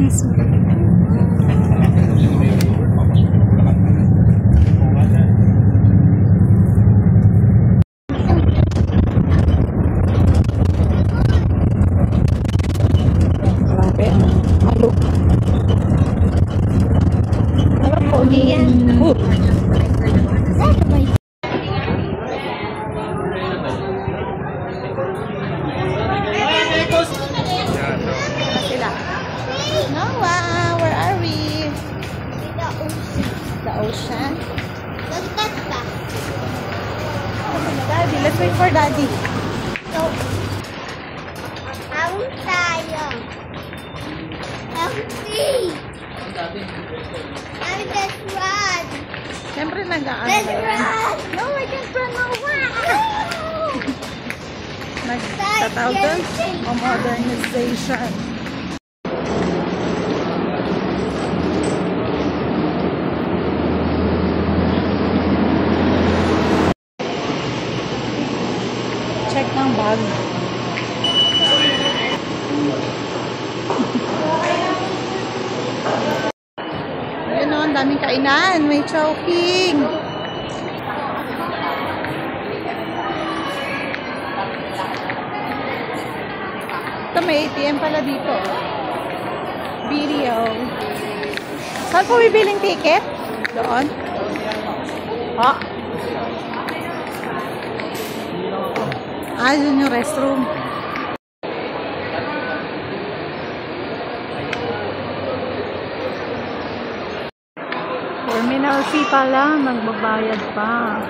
guys. Grabe. Halo. Harap po niyan. Noah, where are we? The ocean. Daddy, let's wait for Daddy. So, out tayo. Empty. I'm just run. Siyempre nag-aano. Let's run. No, I can't run away. Nagtatawag doon? O modernization. Check ng bag. Ayun o, ang daming kainan. May chowking. Ito, may ATM pala dito. Video. Saan po bibiling ticket? Doon? Oh. Ah, yun yung restroom. Terminal fee pala, magbabayad pa.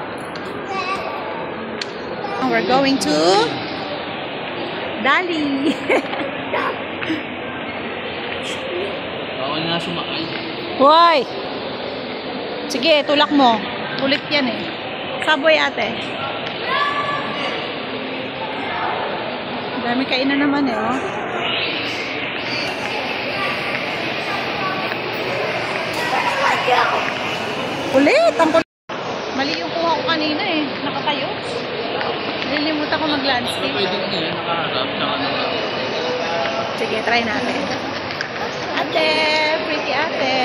We're going to Dali. Bawal nga sumakay. Hoy! Sige, tulak mo. Ulit yan eh. Subway ate. Dami kainan naman eh, oh. Ulit! Ang kulit. Mali yung kuha ko kanina eh. Nakatayo. Nililimutan ko mag-landscape. Pwede nga yun, nakaharap. Sige, try natin. Ate! Pretty ate!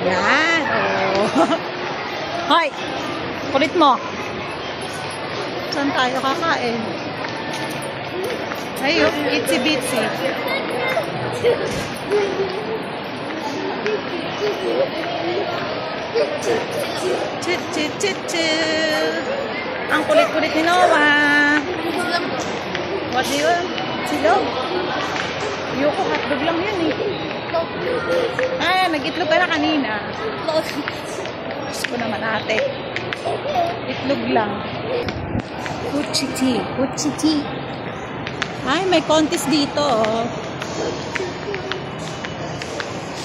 Yan! Oh. Hoy! Kulit mo! Saan tayo kakain? Ayun, itsy bitsy. Chit chit chit chit. Ang kulit-kulit ni Noah. What do you want? Silog? Ayoko, hotdog lang yun eh. Ay, nag-itlog ka na kanina. Diyos ko naman ate. Itlog lang. Kuchiti. Kuchiti. Ay, may contest dito, oh.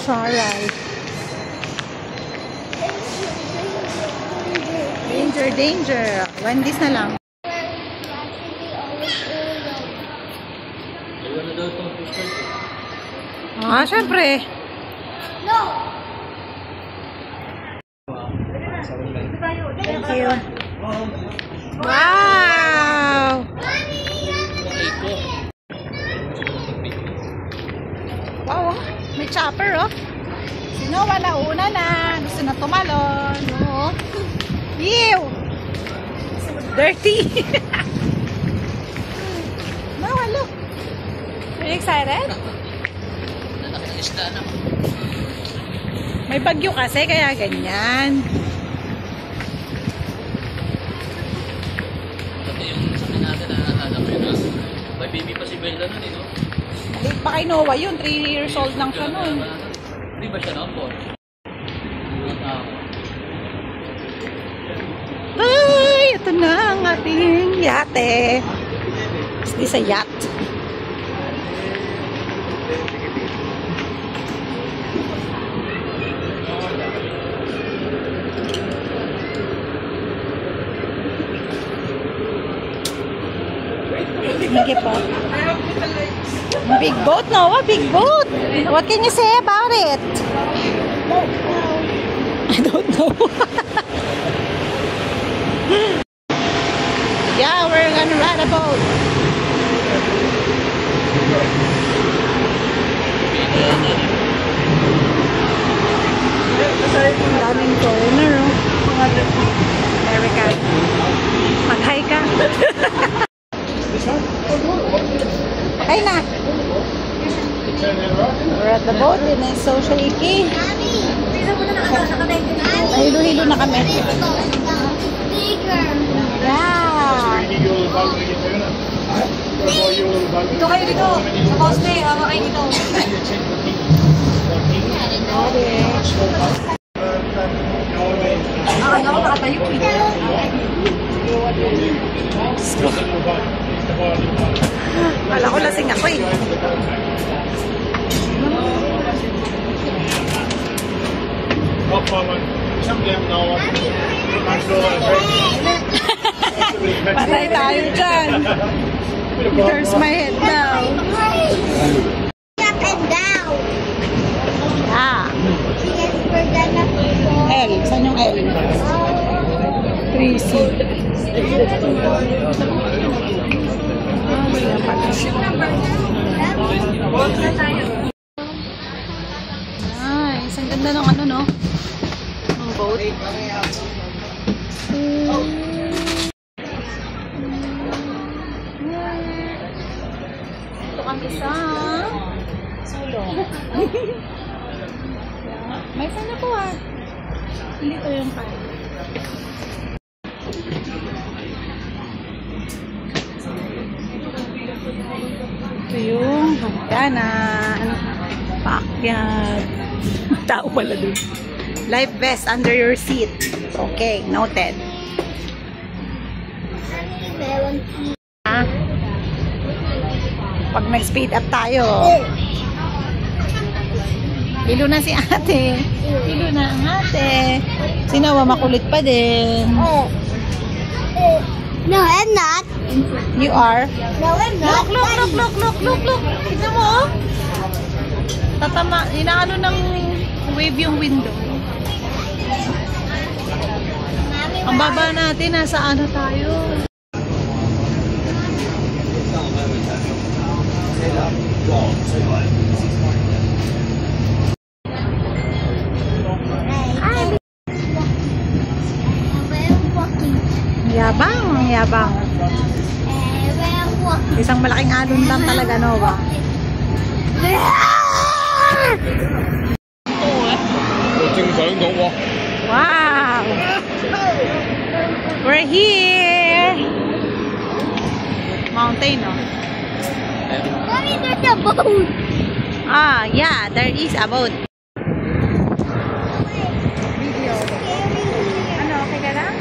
Saray. Danger, danger. Wendy's na lang. Ah, syempre. No. Thank you. Wow! Wow, may chopper, oh. Sino wala una na? Gusto na tumalon. Oh. Ew! Dirty! No, look. Are you excited? May bagyo kasi, kaya ganyan. Ito yung sabi natin na anak yun na. May baby pa si Bella nun eh, no? Late pa kay Noah yun. 3 years old lang siya nun. Hindi ba siya noon po? Ay, ito na ang ating yate. Is this a yacht? Sige po. Big boat, Noah. Big boat. What can you say about it? I don't know. Yeah, we're gonna ride a boat. Baby, Ay na! We're at the boat and it's so shaky. Hilo-hilo na kami. Yeah! Dito kayo dito. Sa poste. Hawa kayo dito. Ako nakatayo. Wala ko lasing ako eh. Patay tayo dyan. There's my head now. Up and down. Ah, Yes, we're gonna go. L. Saan yung L? 3C. Nice. Ang ganda ng ano, no? Ang boat. Ito kami sa sulong. May fan ako ah. Hindi ko yung fan. Ito yung hagdanan. Paakyat. Tao pala dun. Life vest under your seat. Okay, noted. Meron Ah. Pag nag-speed up tayo. Hilo na si ate. Hilo na ang ate. Sinawa makulit pa din. No, I'm not. You are. No, I'm not. Look. Tignan mo, oh. Tatama, inaano ng wave yung window. Ang baba natin, nasa ano tayo. We're walking. Yabang. We're walking. Isang malaking alon lang talaga, Nova. Wow! We're here! Mountain, no? Mommy, there's a boat. Ah, yeah, there is a boat. Ano, okay ka lang?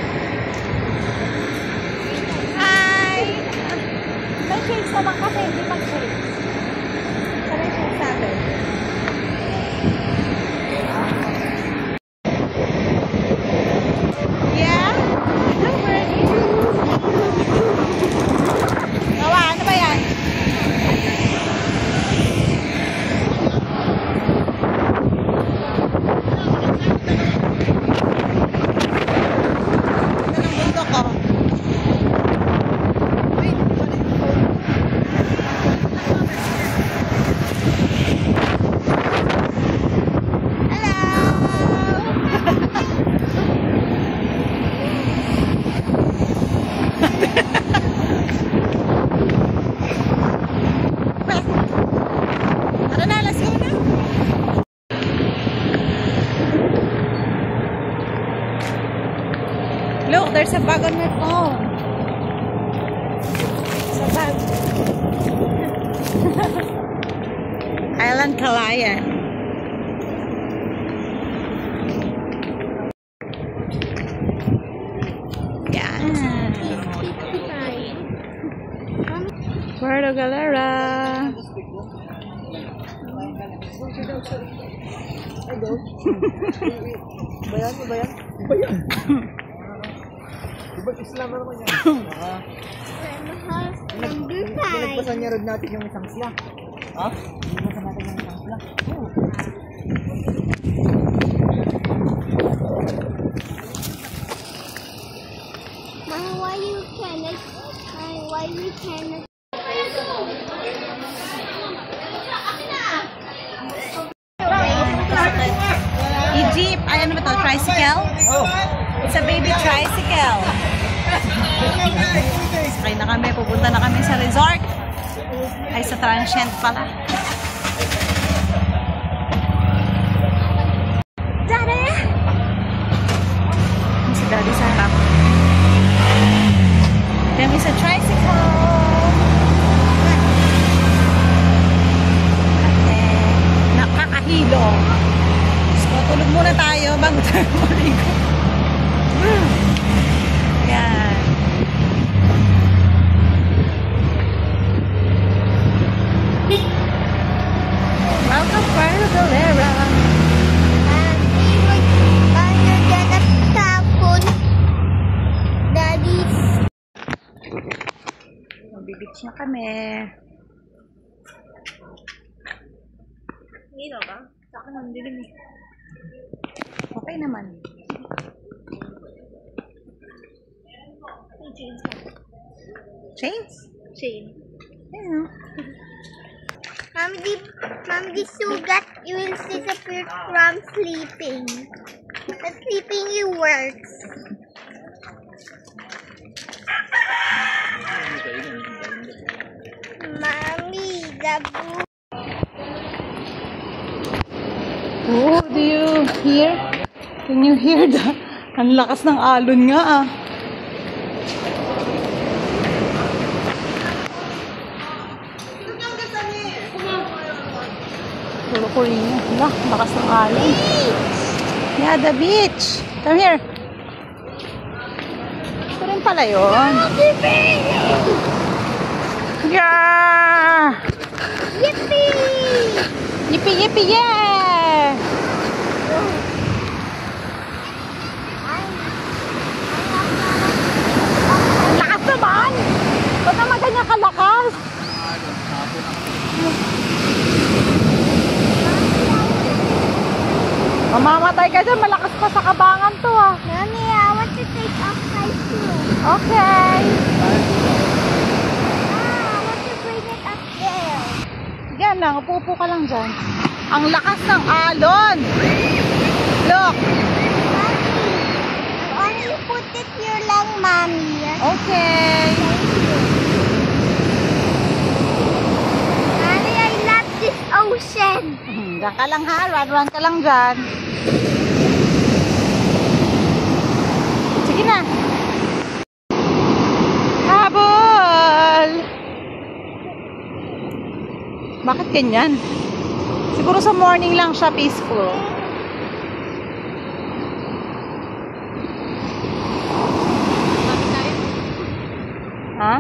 Hi! May shakes naman kasi, hindi mag-shakes. Saan yung shakes natin? Yeah? Gawa, ano ba yan? Look, there's a bag on my phone. It's a bag. Island Calayan. Yeah. Puerto Galera. Diba Islam naman yan? Number 5. Pinagpasan niya rin natin yung isang sila. Ha? Pinagpasan natin yung isang sila. Why you cannot? Why we cannot? Jeep. Ay, ano ba ito? Tricycle? Oh! It's a baby tricycle. Sakay na kami. Pupunta na kami sa resort. Ay, sa transient pala. Daddy! Si Daddy sa harap. Then is a tricycle. Nakakahilo. So, tulog muna tayo bago tayo maligo. Yan. Welcome to Galera. Magbibitch na kami. Hilo ba? Sa akin ang dilim eh. Okay naman. Chains? Chain. Yeah. Mom, the sugat will disappear from sleeping. But sleeping it works. Mommy, the blue. Oh, do you hear? Can you hear that? Ang lakas ng alon nga ah. Puro Korea. Hala, lakas ng alon. Yeah, the beach. Come here. Ito rin pala yun. Yeah! Yippee! Yippee, yippee, yeah! Ang lakas naman! Ba't naman ganyan kalakas? Mamamatay ka dyan, malakas pa sa kabangan to ah. Mommy, I want to take off my shoe. Okay. I want to bring it up there. Yan lang, upo ka lang dyan. Ang lakas ng alon! Look! Mommy, only put it here lang, Mommy. Okay. Mommy, I love this ocean. Diyan ka lang ha, run ka lang dyan. Sige na. Habol! Bakit ganyan? Siguro sa morning lang siya peaceful. Ha?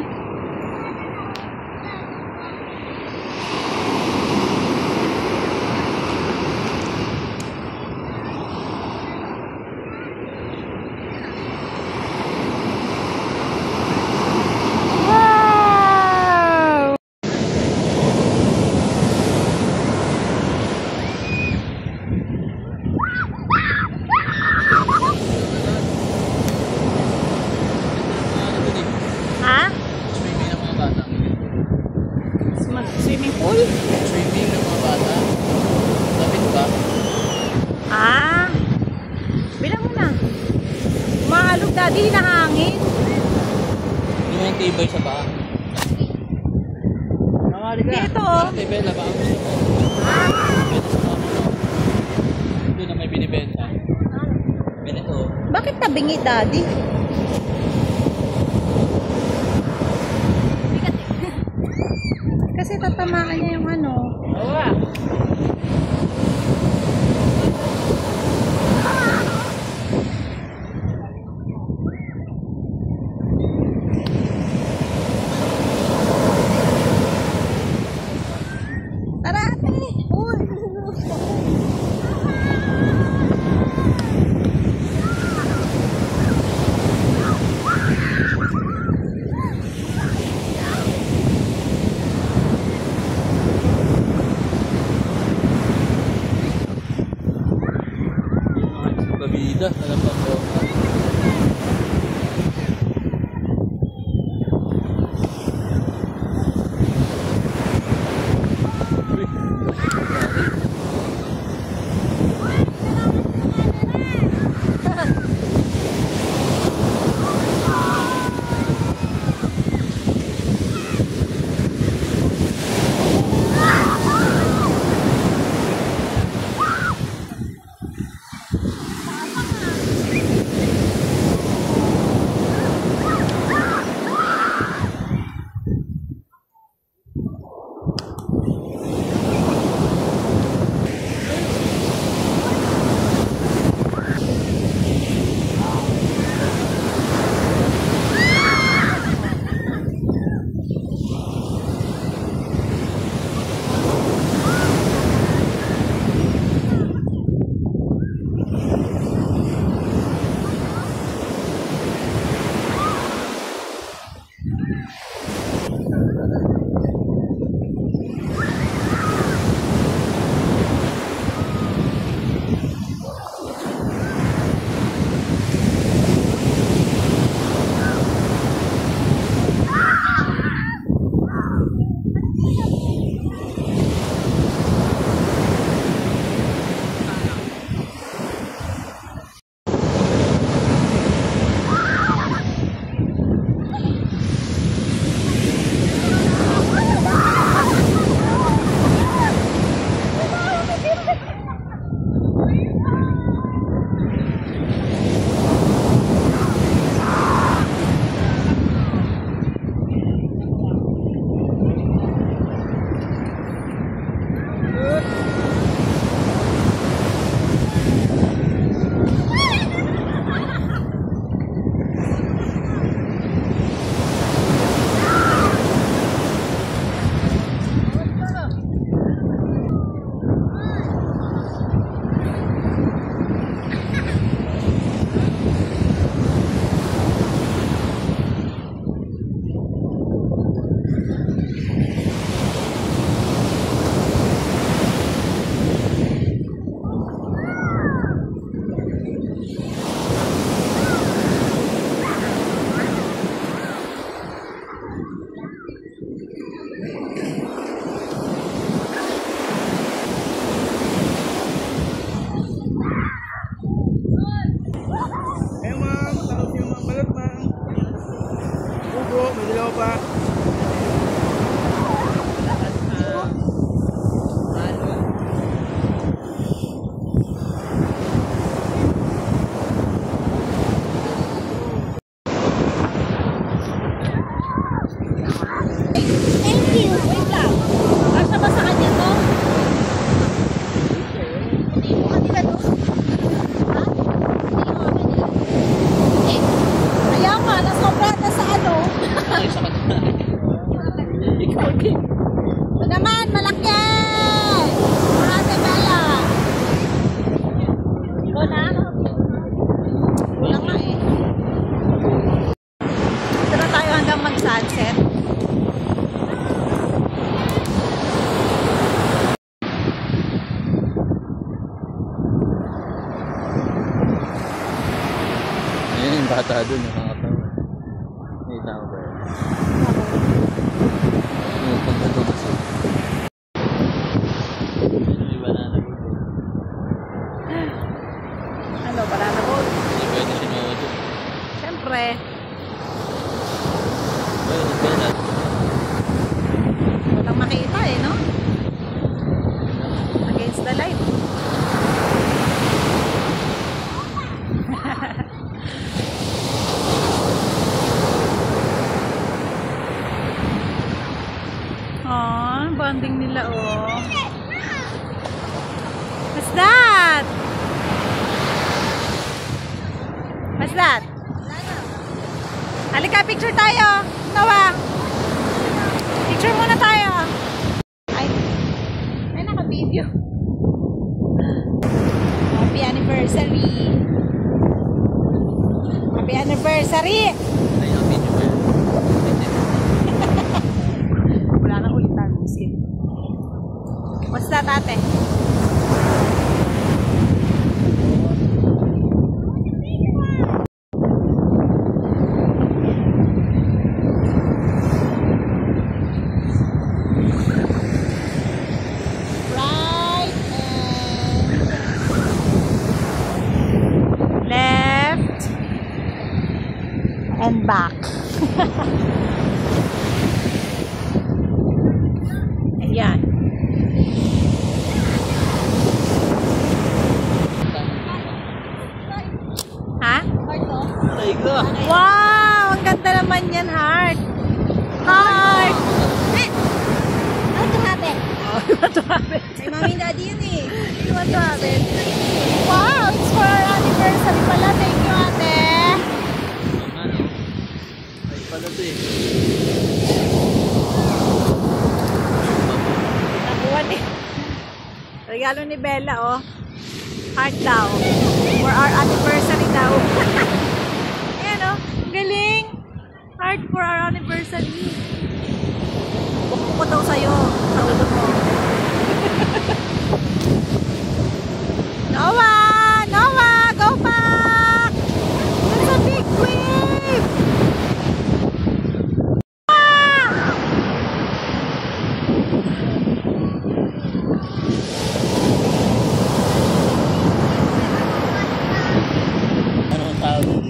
Wow! Ha? Swimming ng mga bata. Swimming pool? Swimming ng mga bata. Lapit ba? Ah, bilang mo na. Maalog daddy na hangin. Hindi mo yung tibay sa paa. Dito. Ate Bella, baka gusto mo. Benta sa mama mo. Doon na may binibenta. Ganito. Bakit tabingi daddy? Kasi tatamaan niya yung ano. Oo. Tara ate! Uy! Babida. Alam ba ko? bata doon, nakakatawa. May tao ba yan? Yung punta doon kasi. May banana boat. Ano, banana boat? Hindi pwede sinuwa doon. Siyempre. Ayun, nagbanat. Walang makita eh, no? Against the light. Aww, bonding nila, oh. What's that? What's that? Halika, picture tayo. Noah. Picture muna tayo. Ay, naka-video. Happy anniversary. Happy anniversary. Ayun ang video ba yun? Wala nang ulitan. Skip. What's that, ate? Right and left and back. Ayan. Ha? Aray ka! Wow! Ang ganda naman yan, Heart. Heart! What happened? Oh, what happened? Kay mommy and daddy yun eh. What happened? Wow! It's for our anniversary pala. Thank you, ate. Ano? Ay pala ito eh. Nakuha ni. Regalo ni Bella, oh. Heart daw. For our anniversary daw. Ayan, oh. Galing. Heart for our anniversary. Bukbo ko daw sa'yo. Sa ulo mo. Noah! Noah! Go back! That's a big wave! Ah! Ano ang tawag?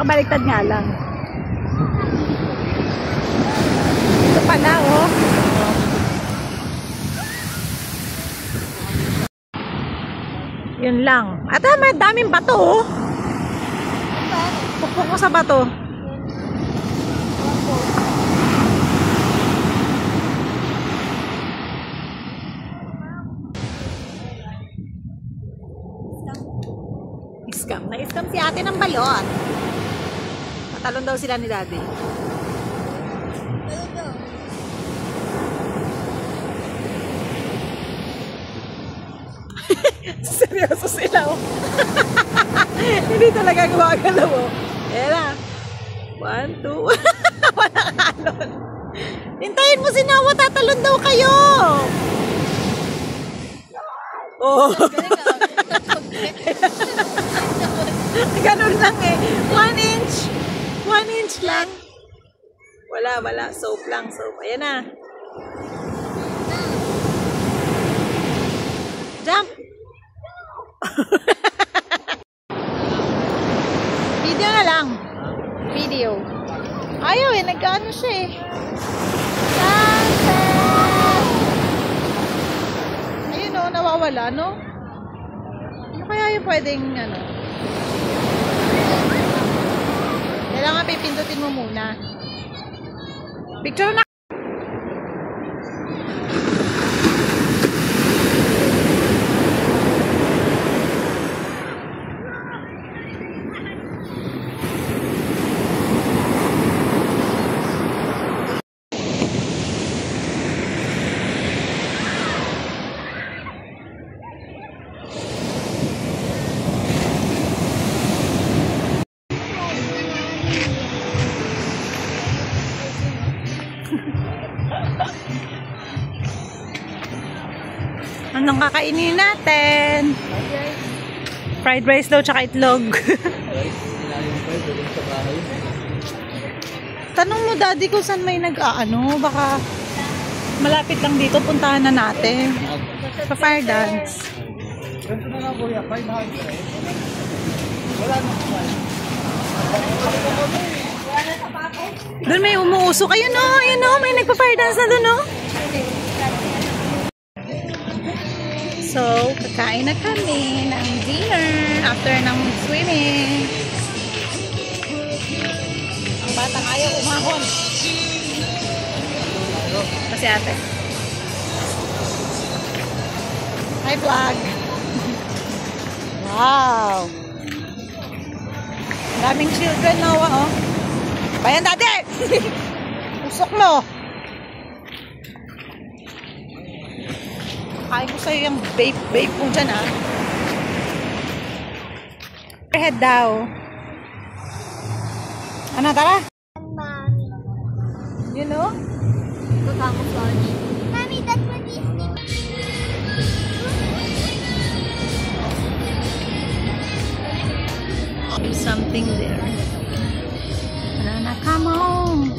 nakabaliktad nga lang. Ito pala, oh. Yun lang. At may daming bato, oh. Pukpuk ko sa bato. Scam. Na-scam si ate ng balot. Patalon daw sila ni daddy. Seryoso sila, oh. Hindi talaga gumagalaw, oh. Ayan na. 1, 2. Walang halon. Hintayin mo si Noah, tatalon daw kayo. Oh. Ganun lang eh. 1 inch. 1 inch lang. Wala. Soap lang, soap. Ayan na. Jump. Video na lang. Video. Ayaw eh. Nagkaano siya eh. Ayun o. Nawawala no? Ano kaya yung pwedeng ano? Kailangan pipindutin mo muna. Picture na. Anong kakainin natin? Fried rice daw, tsaka itlog. Tanong mo daddy kung saan may nag-aano. Baka malapit lang dito, puntahan na natin. Sa fire dance. Ganito na lang kuya, 500. Wala na. Doon may umuusok. Ayun o, may nagpa-fire dance na doon o. So, kakain na kami ng dinner after ng swimming. Ang batang ayaw umahon. Kasi ate. Hi vlog. Wow. Daming children na oh. Bayan dati. Usok mo. Kain ko sa'yo yung vape po dyan, ah. Head daw. Ano, tara? You know? Mommy, that's what he's doing. There's something there. Banana, come on.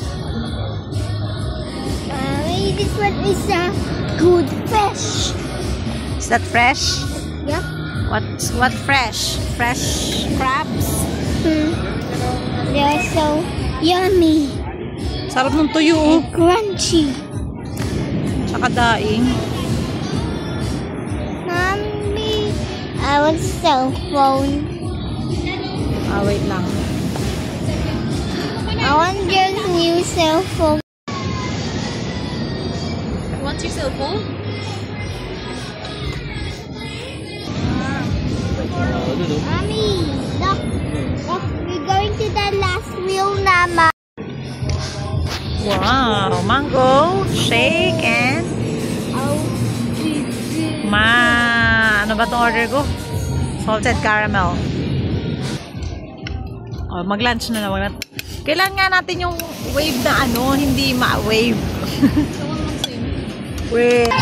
Mommy, this one is a good fish. Is that fresh? Yep. What fresh? Fresh crabs? They're so yummy Sarap ng tuyo, oh. and crunchy. Tsaka daing. Mommy, I want cell phone. Ah, wait lang. I want your new cell phone. Want your cell phone? Mommy, look, we're going to the last wheel, Mama. Wow, mango, shake, and ano ba itong order ko? Salted caramel. Oh, mag-lunch na naman. Kailangan nga natin yung wave na ano, hindi ma-wave. Wait.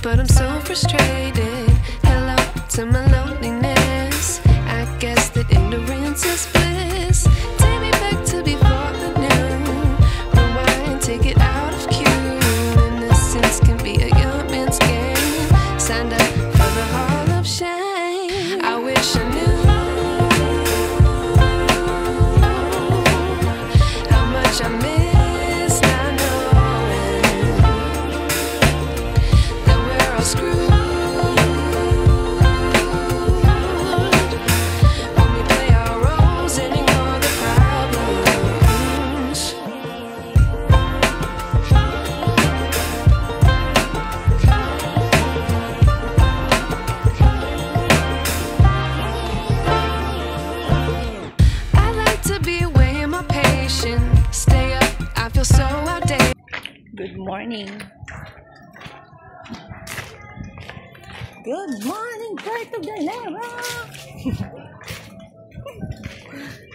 but I'm so frustrated. Hello to my loneliness. I guess that ignorance is bliss. Take me back to before the new. Rewind, take it out of cue. Innocence can be a young man's game. Signed up for the hall of shame. I wish I knew how much I miss not knowing that we're all screwed when we play our roles and ignore the problems. I like to be away in my patience. Stay up, I feel so outdated. Good morning. Good morning, Puerto Galera.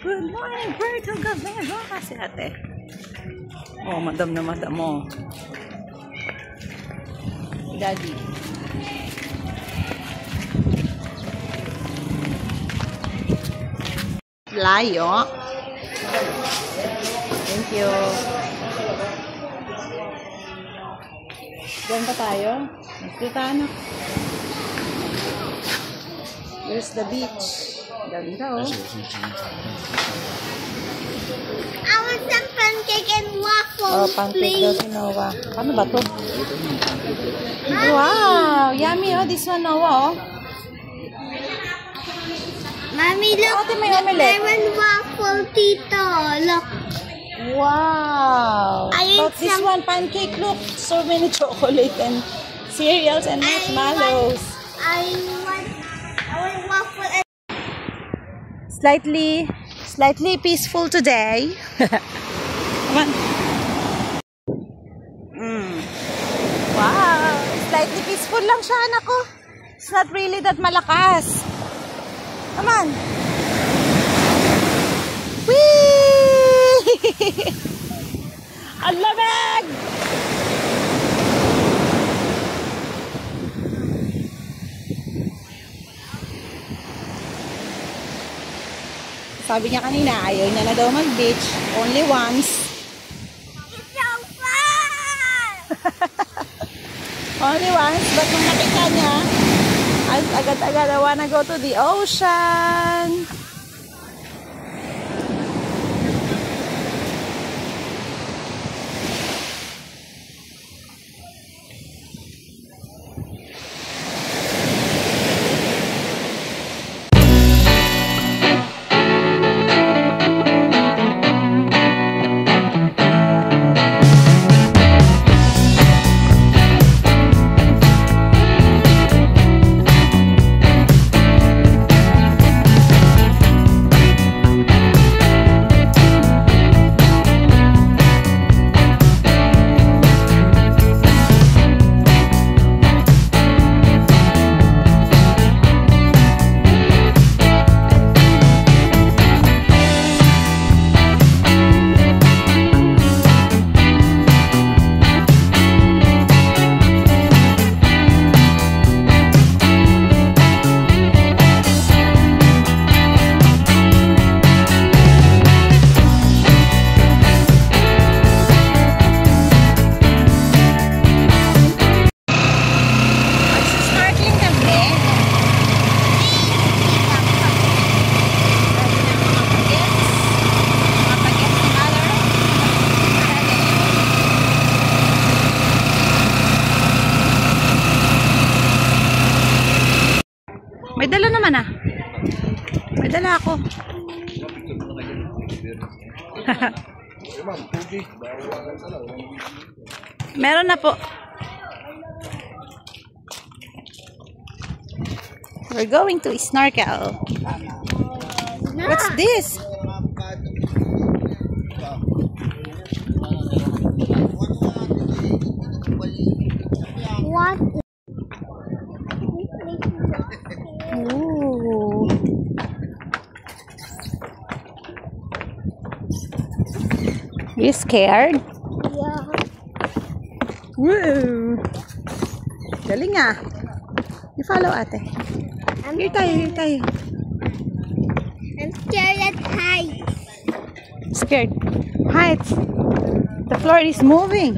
Good morning, Puerto Galera. Kasi ate. Oh, madam na madam mo. Daddy. Layo. Thank you. Diyan pa tayo? Magkita na. Here's the beach. Ganda oh. I want some pancake and waffles, Oh, pancake daw please. si Noah. Ano ba to? Wow! Yummy oh. This one Noah oh. Mommy, look. Ate, may omelette. I want waffle, Tito. Look. Wow! I ate But this some- one pancake, look. So many chocolate and cereals and marshmallows. I want waffle and Slightly peaceful today. Come on. Wow! Slightly peaceful lang siya, anak ko. It's not really that malakas. Come on. Whee! Ang lamig! Sabi niya kanina, ayaw niya na daw mag-beach. Only once. it's so fun. Only once. But nung nakita niya, agad-agad I wanna go to the ocean. May dala naman ah. May dala ako. Meron na po. We're going to snorkel. What's this? What? Ooh. You scared? Yeah. Woo! Galing nga. I-follow ate. Here tayo, here tayo. I'm scared at heights. Scared. Heights. The floor is moving.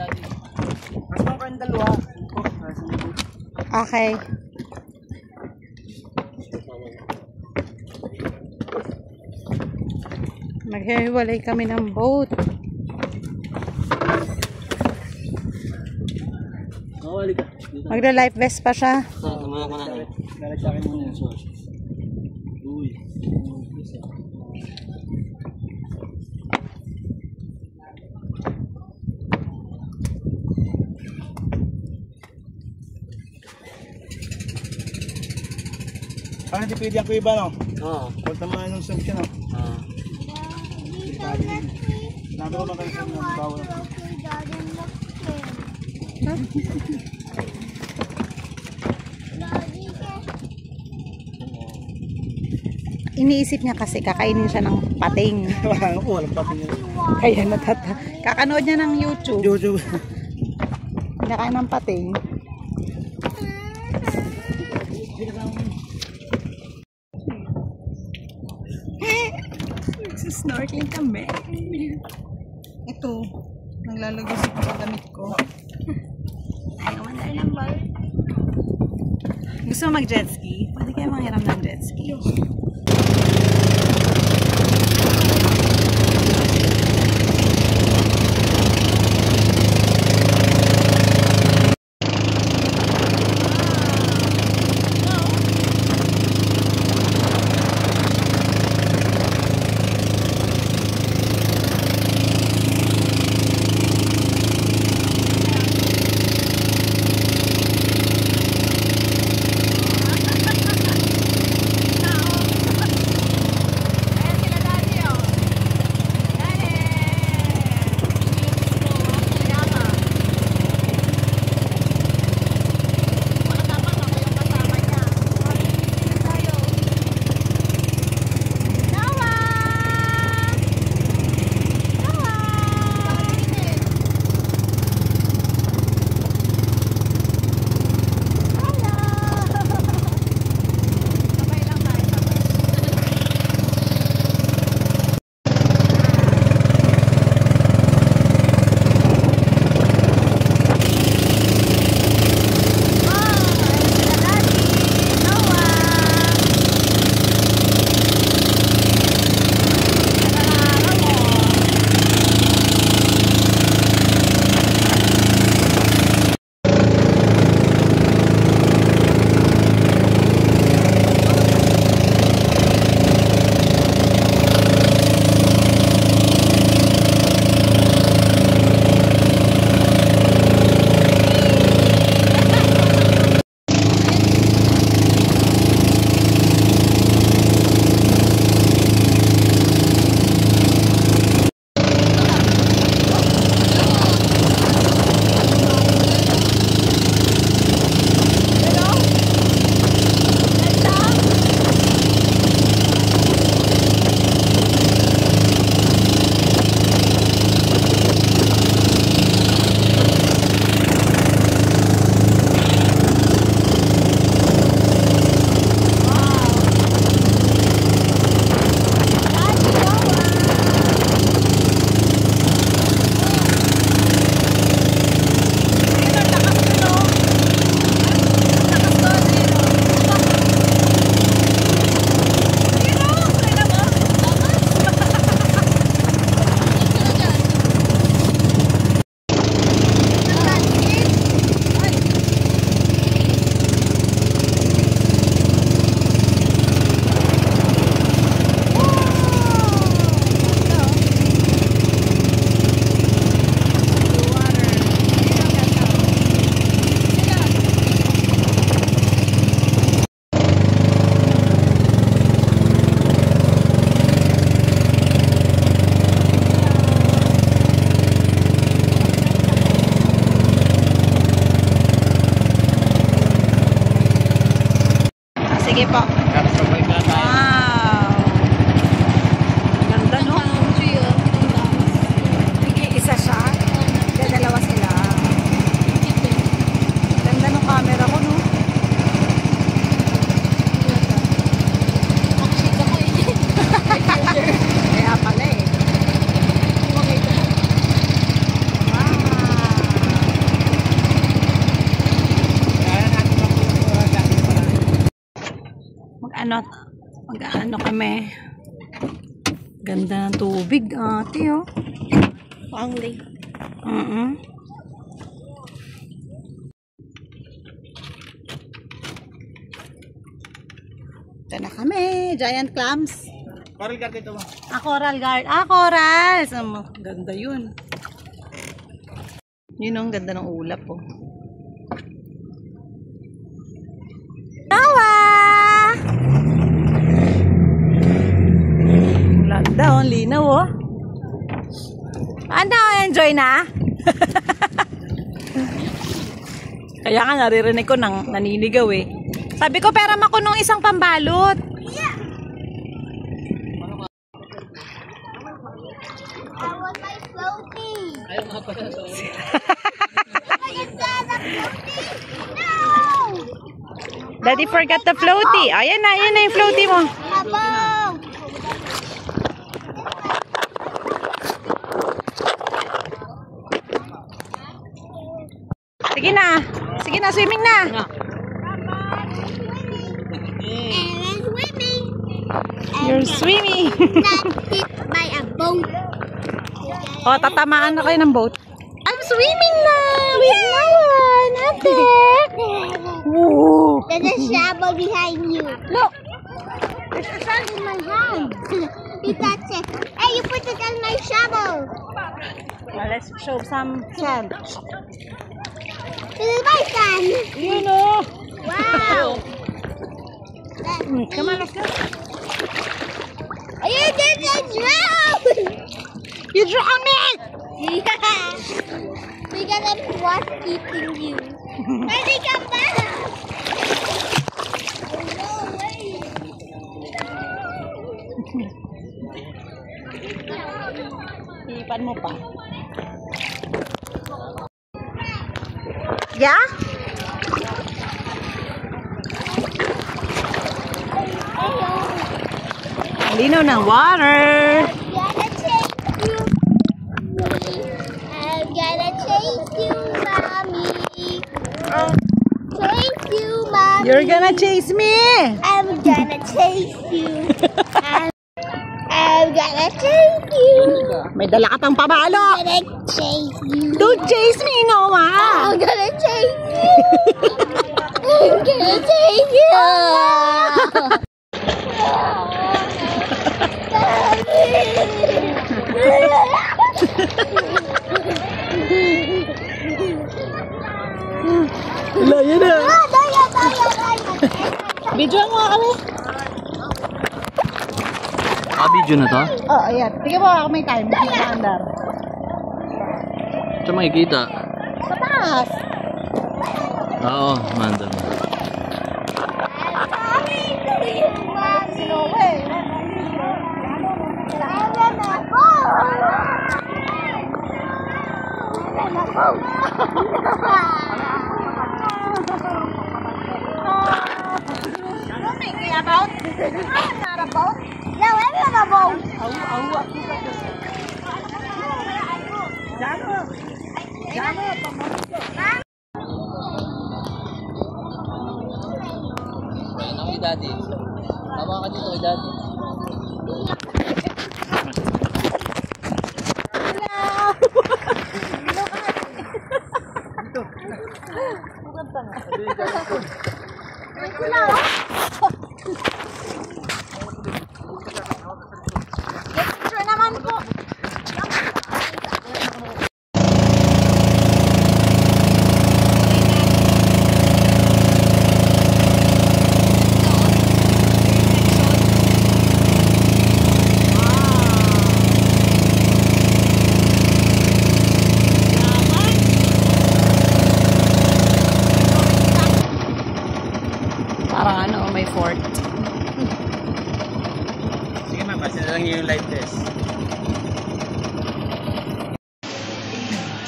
Mas mga kayong dalawa. Okay. Maghihiwalay kami ng boat. Nakawali ka. Dito. Magla-life vest pa siya. Tama ko na. Galit sa akin muna yung sauce. Uy. Parang di pwede ang kuiba, no? Oo. Huwag naman ng sauce yun, no? Nabi ko ba kayo sa mga bawal? Iniisip niya kasi kakainin siya ng pating. Walang pati niya. Kaya kakanood niya ng YouTube. Jojo. Kinakain ng pating. Snorkeling kami. Ito, naglalagay sa damit ko. Ayaw mandar ng ball. Gusto mo mag-jet ski? Pwede kayo manghiram ng jet ski. Sige po. Wow! Ganda, no? Isa siya. Dalawa sila. Ganda ng camera ko. Mag-ano kami. Ganda ng tubig, ate, oh. Long lake. Ito na kami. Giant clams. Coral guard ito mo. Coral guard. Coral. Ganda yun. Yun ang ganda ng ulap, oh. Tawa! Ganda, oh. Linaw, oh. Ano? Enjoy na? Kaya nga naririnig ko naninigaw, eh. Sabi ko, pera ako nung isang pambalot. I want my floaty. Ayaw nga pala sa No! Daddy forgot the floaty. Ayan na yung floaty mo. Habang! Sige na, swimming na. And swimming. You're swimming. Not hit by a boat. O, tatamaan na kayo ng boat. I'm swimming na with Nawan, ate. Woo. There's a shovel behind you. Look. There's a sand in my hand. You touch it. Hey, you put it on my shovel. Let's show some sand. This is my sand. You know. Wow. Come on, let's go. You didn't drown. You drown me. Yeah. We got a wasp keeping you. Ready, come back. Oh, no way. Ipan mo pa. Yeah? Linaw ng water. I'm gonna chase you, mommy. Chase you, mommy. You're gonna chase me. I'm gonna chase you. I'm gonna chase you. May dala ka pang pabalo. I'm gonna chase you. Don't chase me, Noah. I'm gonna chase you. I'm gonna chase you. Wala, yun na. Daya. Video mo kami. video na to? Oh, ayan. Tingnan mo ako may time. Under. Ito makikita. Sa taas. Oo, mandam. About? Not about? No, I'm not a boat. Ayan, kay daddy. Tama ka dito kay daddy. Picture naman po. Parang ano, may fort. Sige ma'am, basta na lang yung light test.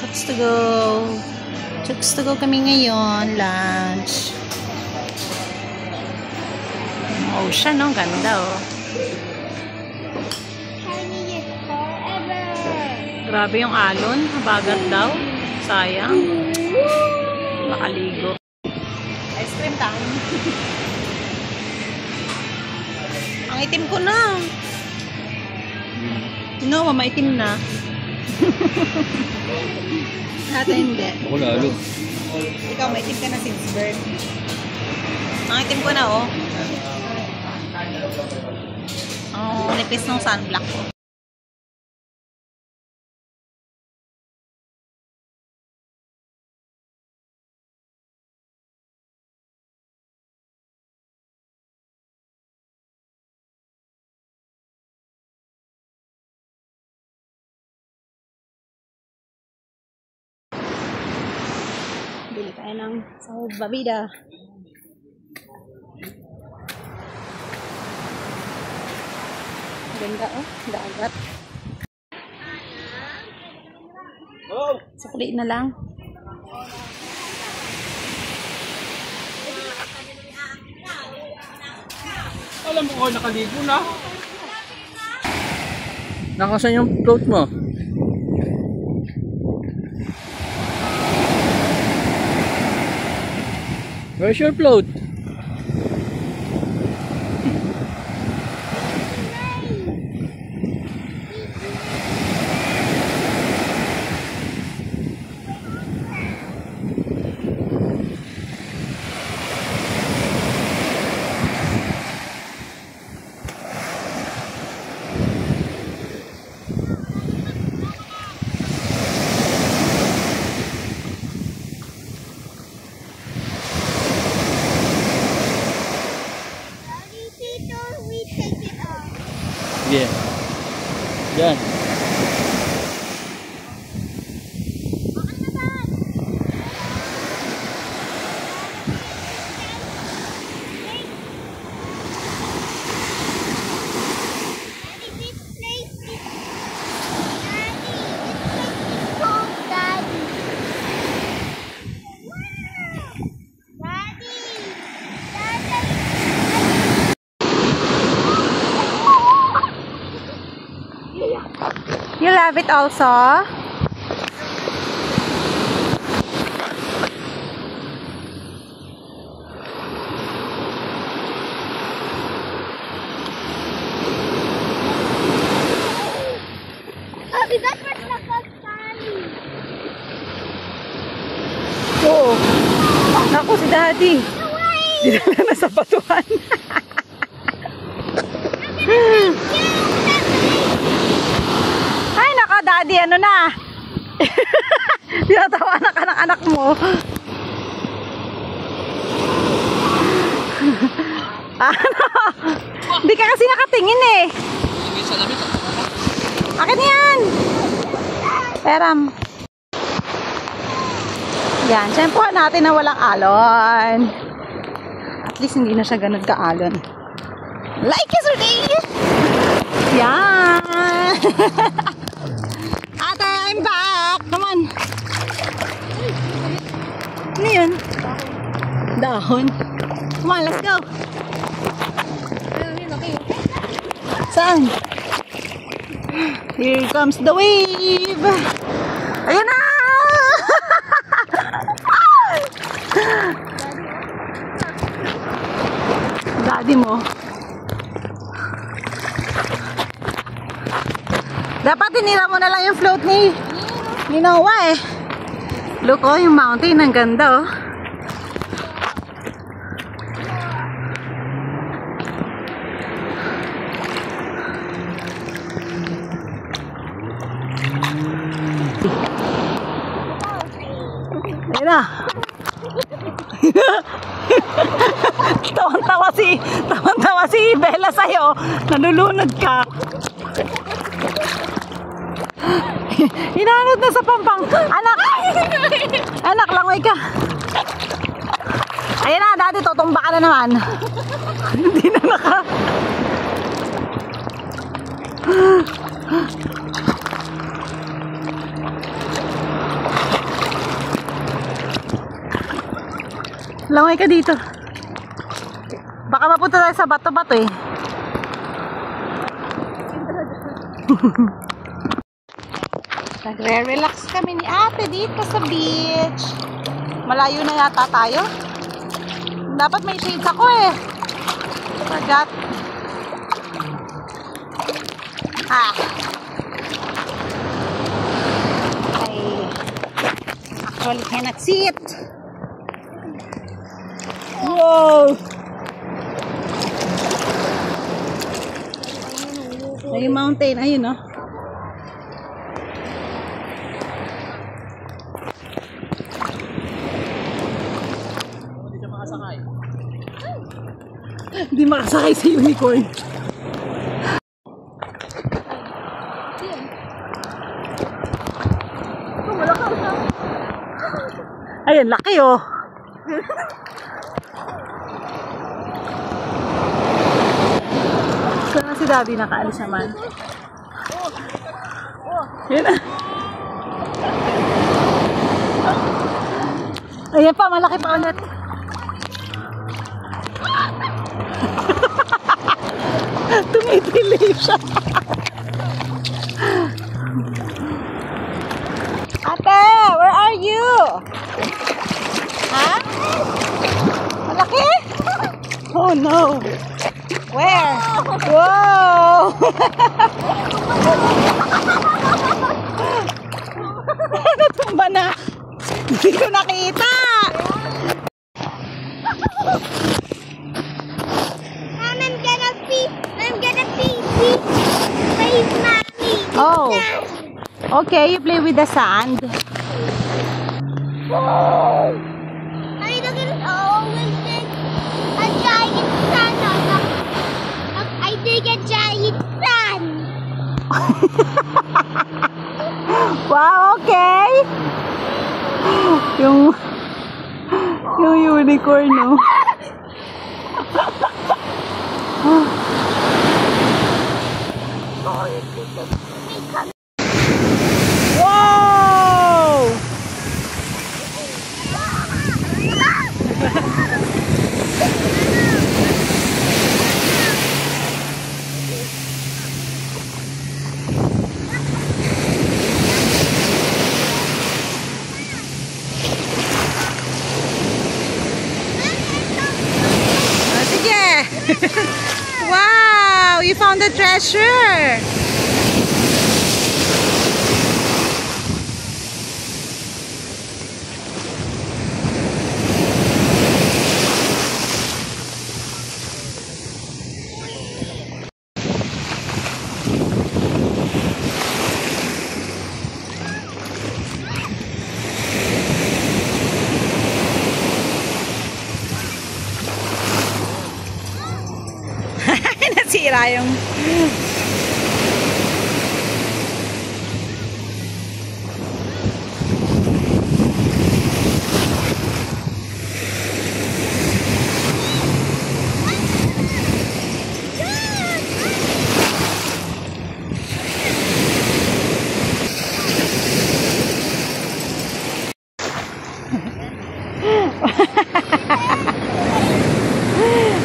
Chooks to go. Chooks to go kami ngayon. Lunch. Ocean, no? Ganda, oh. Tiny is forever. Grabe yung alon. Habagat daw. Sayang. Makaligo. Ice cream time. Maitim ko na. No, maitim na. Ate hindi. Ako lalo. Ikaw, maitim ka na since birth. Maitim ko na, oh. Oh, nipis ng sunblock ko. Bili tayo ng sahog babida. Ganda, oh. Dagat. Sukli na lang. Alam mo ko, nakaligo na. Nakasan yung float mo? Where's your float? Yeah. Yan. You love it also? Oh, we got rid of the sunny. Oo. Naku, si Daddy. Dinala na sa batuhan. Ay, naka Daddy, ano na? Tinatawa na ka ng anak mo. Ano? Hindi ka kasi nakatingin eh. Akin yan. Peram. Yan, tsempuhan natin na walang alon. At least hindi na siya ganun ka-alon. Like yesterday! Yan! Ate, I'm back! Come on! Ano yun? Dahon. Come on, let's go! Saan? Here comes the wave! Ayan na! Daddy mo. Dapat tinira mo na lang yung float ni Noah eh. Look, oh, yung mountain, ang ganda oh. Ayun na. Tawan-tawa si Bella sa'yo. Nalulunod ka. Hinanod na sa pampang. Anak! Anak, langoy ka. Ayan na, Daddy, tutumba ka na naman. Hindi na naka... Langoy ka dito. Baka mapunta tayo sa bato-bato eh. Nagre-relax kami ni ate dito sa beach. Malayo na yata tayo. Dapat may shades ako eh. Forgot. Ah. I actually cannot see it. Whoa! Ay, yung mountain. Ayun, no? Hindi siya makasakay. Hindi makasakay sa unicorn. Ayun, laki oh. Saan si Daddy nakaalis naman? Yun na. Ayan pa, malaki pa ulit. Tumitili siya. Ate, where are you? Ha? Malaki? Oh no. Where? Wow! Natumba na. Hindi ko nakita. I'm gonna pee with mommy. Oh. Okay, you play with the sand. Whoa! Are you looking at always a giant sun? I dig a giant sun. Wow, okay. Yung unicorn, no? Wow! Sige! Wow! You found the treasure! Nasira yung...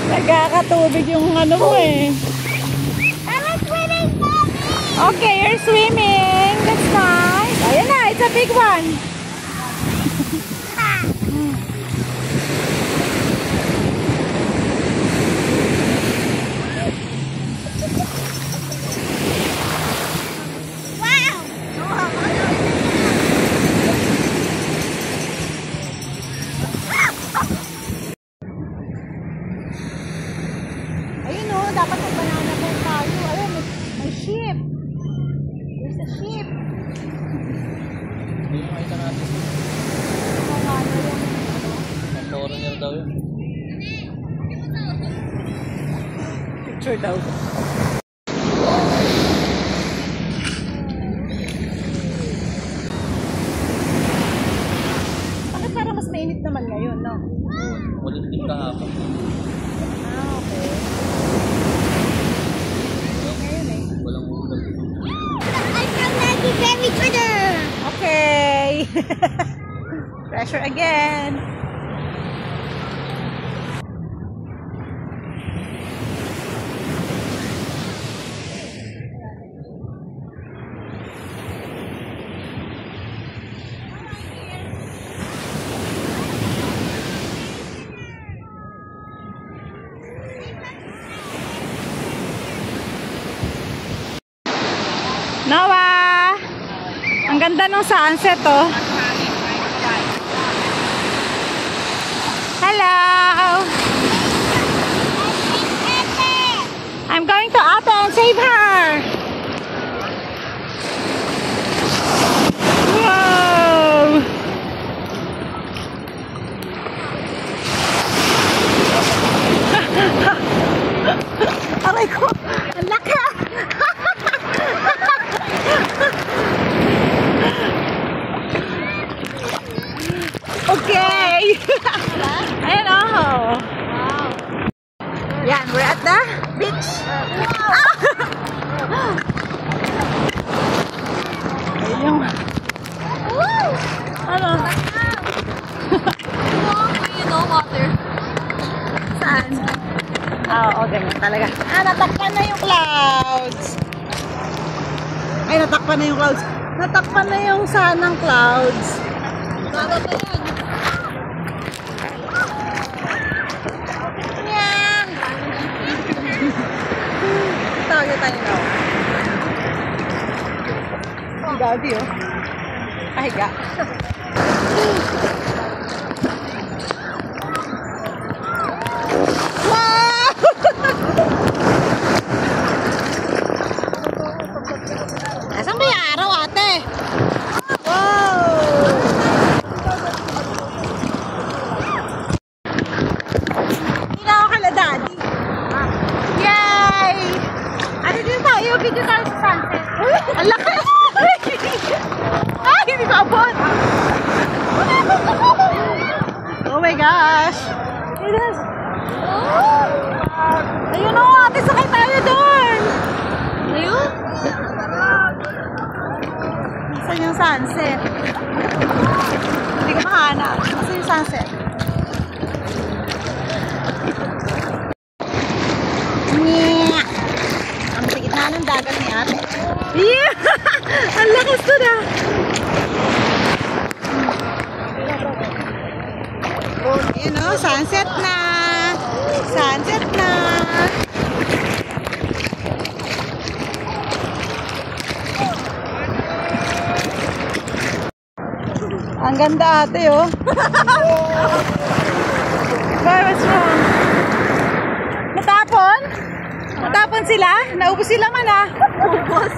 Nagkakatubig yung ano mo eh. I'm swimming, mommy. Okay, you're swimming. That's nice. Ayan na, it's a big one. Ayun o, dapat mag-banana boat tayo. Ayun, may ship. There's a ship. Hindi yung makita natin. Ang foreigner daw yun. Picture daw. Bakit parang mas mainit naman ngayon, no? Ulit din kahapon. Ah, okay. Ngayon eh. Walang ulan. I found Maggie Berry Twitter. Okay. Pressure again. Noah! Ang ganda ng sunset, oh. Hello! I'm going to Ate and save her! Wow! Aray ko! Ang laki! Okay! Ayan, oh! Yan, we're at the beach! Ayun yung... Ano? You know, water. Saan? Oo, ganyan talaga. Natakpan na yung clouds. Ay, natakpan na yung clouds. Natakpan na yung sanang clouds. Baba pa yan. Yan! Tayo tayo na. Si Daddy, oh. Pahiga. Wow! Asan ba yung araw, ate? Wow! Hindi na ako kala Daddy. Yay! Ano din tayo? Video tayo sa sunset. Ang laki! Ay, hindi ko abot! Oh my gosh! It is... Ayun o, ate, sakay tayo doon! Ayun? Saan yung sunset? Hindi ko mahanap. Saan yung sunset? Yeah! Ang sa gitna ng dagat ni ate. Yeah! Ang lakas to na! Ayun o, sunset na! Sunset na! Ang ganda ate, oh. Why, what's wrong? Natapon? Natapon sila? Naubos sila man, ah. Naubos.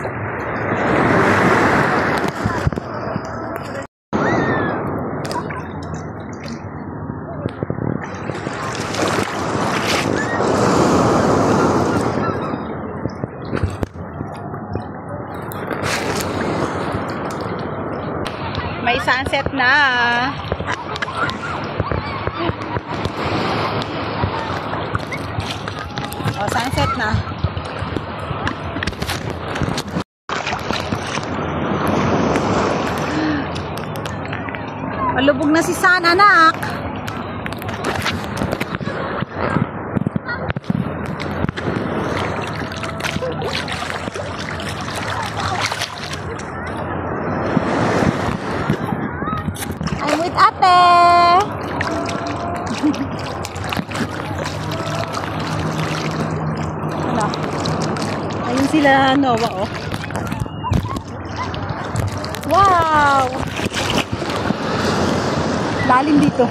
May sunset na. Oh, sunset na. Malubog na si San, anak. I'm with ate. Ano? Ayun sila Noah, oh. Wow! Lalim dito.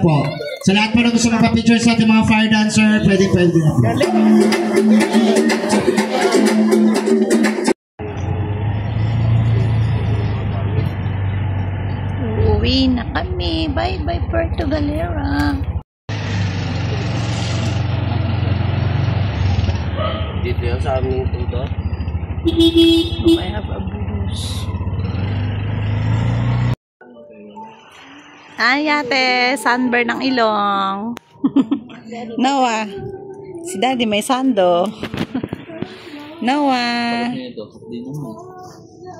po. Sa lahat po na gusto magpa-picture sa ating mga fire dancer, pwede na po. Uwi na kami. Bye-bye, Puerto Galera. Dito yan sa aming tuto. I have a bruise. Ay, ate. Sunburn ng ilong. Noah. Si daddy may sando. Noah. Ito, hindi naman.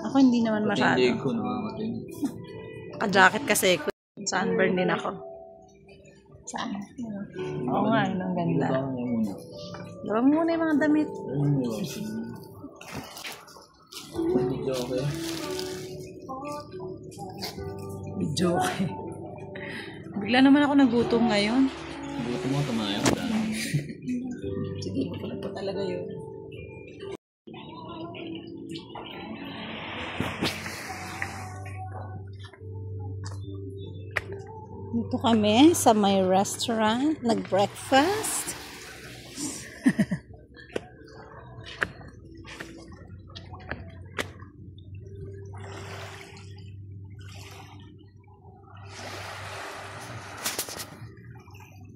Ako hindi naman masyado. Hindi ko namamatay. Ka-jacket kasi. Sunburn din ako. Saan? Oo nga, yun ang ganda. Lawang muna yung mga damit. Video okay. Video okay. Bigla naman ako nagutom ngayon. Buto mo, tumayo. Sige, pala po talaga yun. Dito kami sa my restaurant. Nag-breakfast.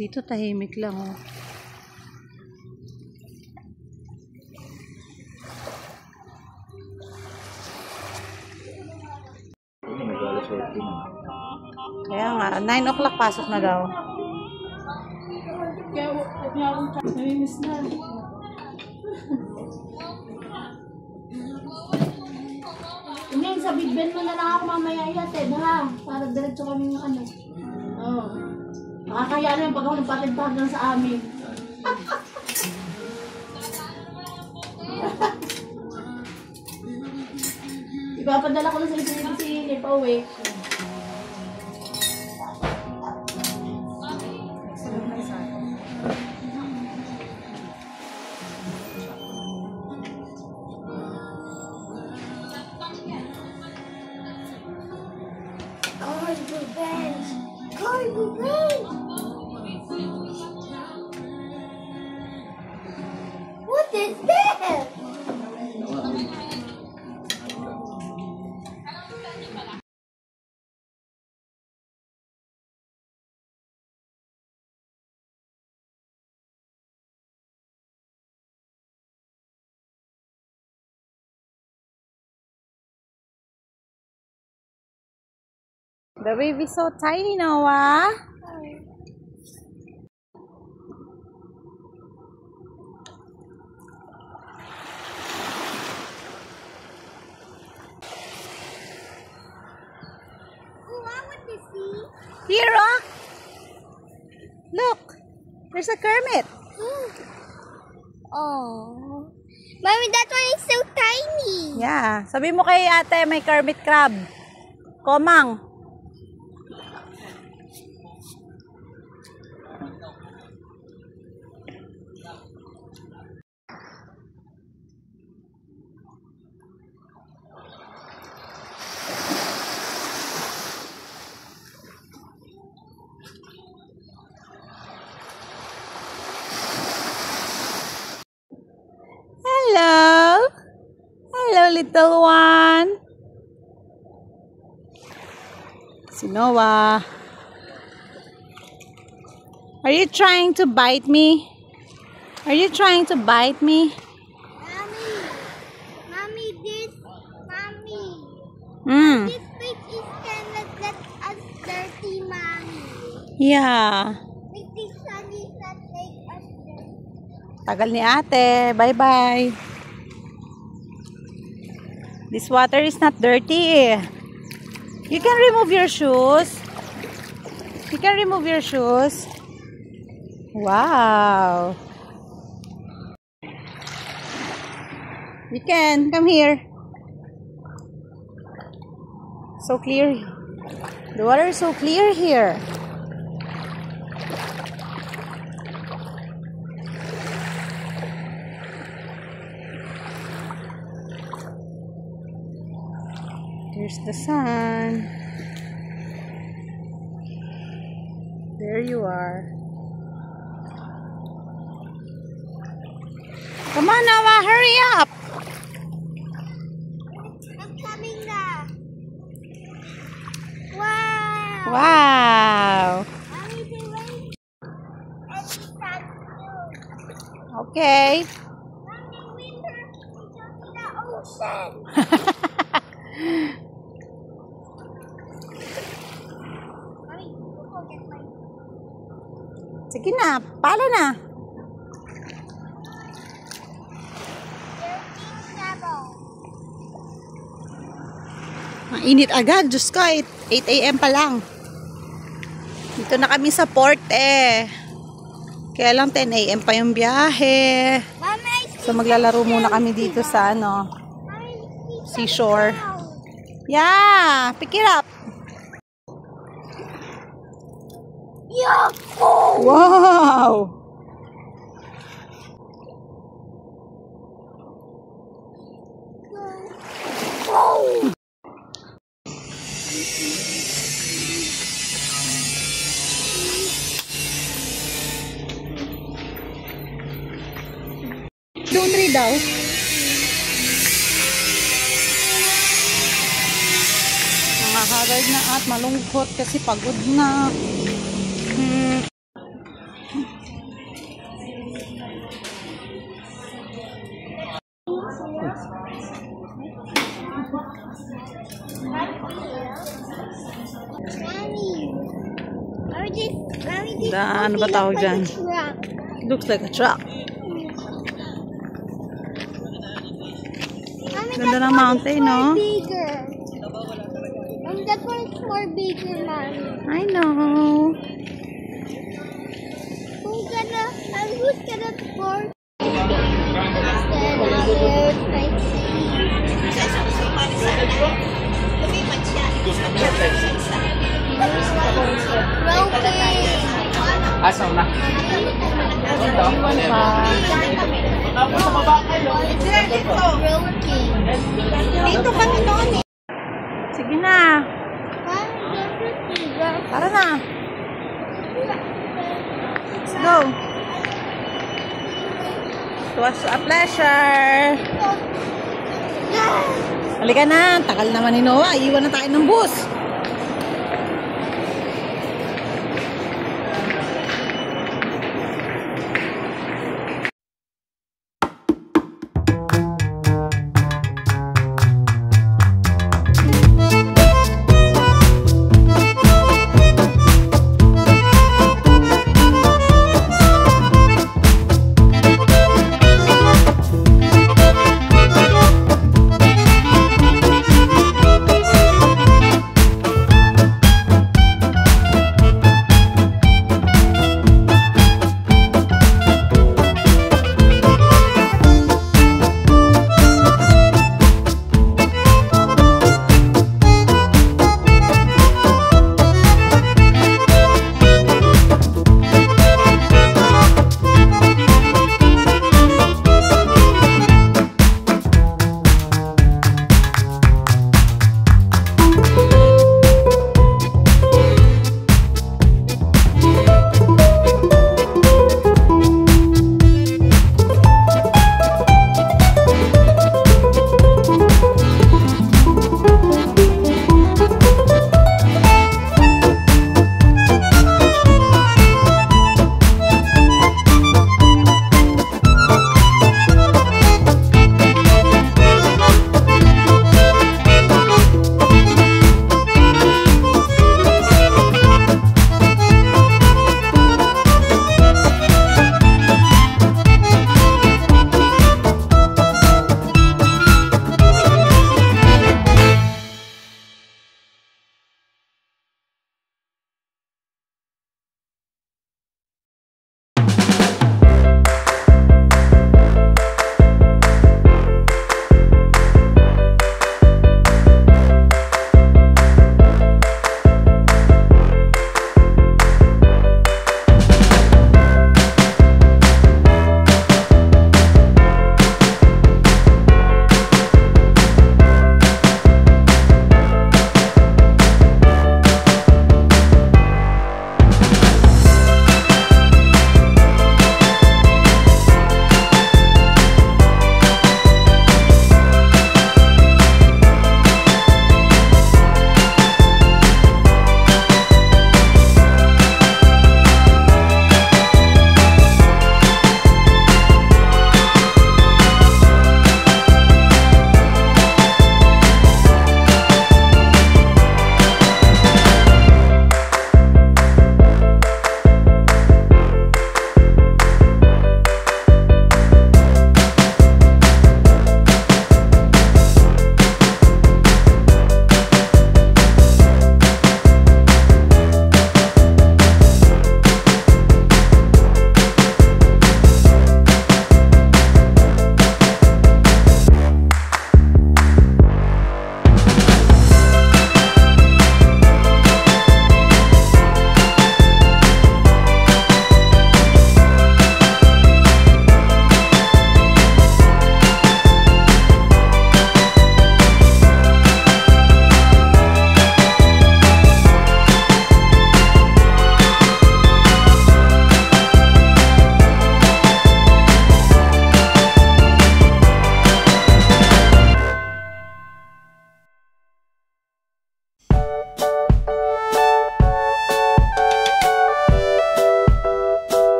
Dito tahimik lang oh. Kaya nga, 9 o'clock pasok na daw. Kaya huwag niya akong namimis na. Ngayon, sa Big Ben mo na lang ako mamaya ihatid, ha? Para diretso kami ng ano. Oo. Nakakaya na yung pag ako nagpatid-pahag lang sa amin. Ipapadala ko na sa si pauwi. What is this? The baby's so tiny, Noah. Here, Rock. Look, there's a Kermit. Oh, Mommy, that one is so tiny. Yeah, sabi mo kay ate may Kermit crab. Komang. Hello. Hello, little one. Si Noah. Are you trying to bite me? Are you trying to bite me? Mommy, this place is kind of get us dirty, Mommy. Yeah. Like this sun is not like us dirty. Tagal ni ate. Bye-bye. This water is not dirty. You can remove your shoes. You can remove your shoes. Wow. You can. Come here. So clear. The water is so clear here. Here's the sun. There you are. Come on, Noah, hurry up. I'm coming now. Wow. Wow. Mommy, they wait. And we start to. Okay. Mommy, winter. We go to the ocean. Mommy, go get my. Sige na, pala na. Mainit agad, Diyos ko, 8 AM pa lang. Dito na kami sa port eh. Kaya lang 10 AM pa yung biyahe. So maglalaro muna kami dito sa ano, seashore. Yeah, pick it up. Wow! Don't read daw. Nangaharag na at malungkot kasi pagod na. Ano ba tawag dyan? Looks like a truck. Ganda ng mountain, no? Bigger. That one's more bigger, Mommy. I know. Who's gonna score? Asaw na. Dito kami noon eh. Sige na. Tara na. Let's go. It was a pleasure. Halika na. Tagal naman ni Noah. Iwan na tayo ng bus.